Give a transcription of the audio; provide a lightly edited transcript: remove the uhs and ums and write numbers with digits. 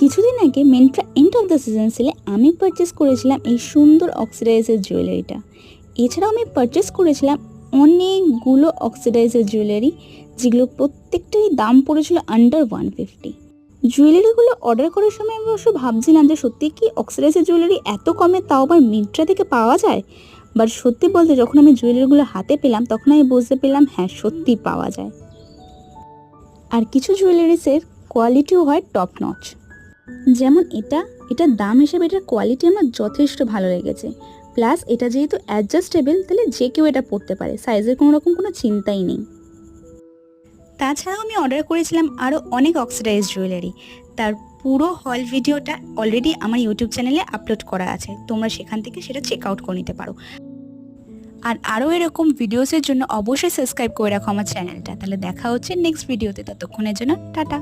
কিছুদিন আগে Myntra end of the season সেলে আমি পারচেস করেছিলাম এই সুন্দর অক্সিডাইজের জুয়েলারিটা। এছাড়াও আমি পারচেস করেছিলাম অনেকগুলো অক্সিডাইজের জুয়েলারি, যেগুলো প্রত্যেকটারই দাম পড়েছিল আন্ডার 150। জুয়েলারিগুলো অর্ডার করার সময় আমি অবশ্য ভাবছিলাম যে সত্যি কি অক্সিডাইজের জুয়েলারি এত কমে তাও আবার মিন্ত্রা থেকে পাওয়া যায়। বাট সত্যি বলতে যখন আমি জুয়েলারিগুলো হাতে পেলাম তখন আমি বুঝতে পেলাম হ্যাঁ সত্যি পাওয়া যায়। আর কিছু জুয়েলারিসের কোয়ালিটিও হয় টপ নচ। যেমন এটার দাম হিসেবে এটার কোয়ালিটি আমার যথেষ্ট ভালো লেগেছে। প্লাস এটা যেহেতু অ্যাডজাস্টেবল, তাহলে যে কেউ এটা পরতে পারে, সাইজের কোনো চিন্তাই নেই। তাছাড়াও আমি অর্ডার করেছিলাম আরও অনেক অক্সিডাইজ জুয়েলারি। তার পুরো হল ভিডিওটা অলরেডি আমার ইউটিউব চ্যানেলে আপলোড করা আছে, তোমরা সেখান থেকে সেটা চেক আউট করে নিতে পারো। আর আরও এরকম ভিডিওসের জন্য অবশ্যই সাবস্ক্রাইব করে রাখো আমার চ্যানেলটা। তাহলে দেখা হচ্ছে নেক্সট ভিডিওতে, ততক্ষণের জন্য টাটা।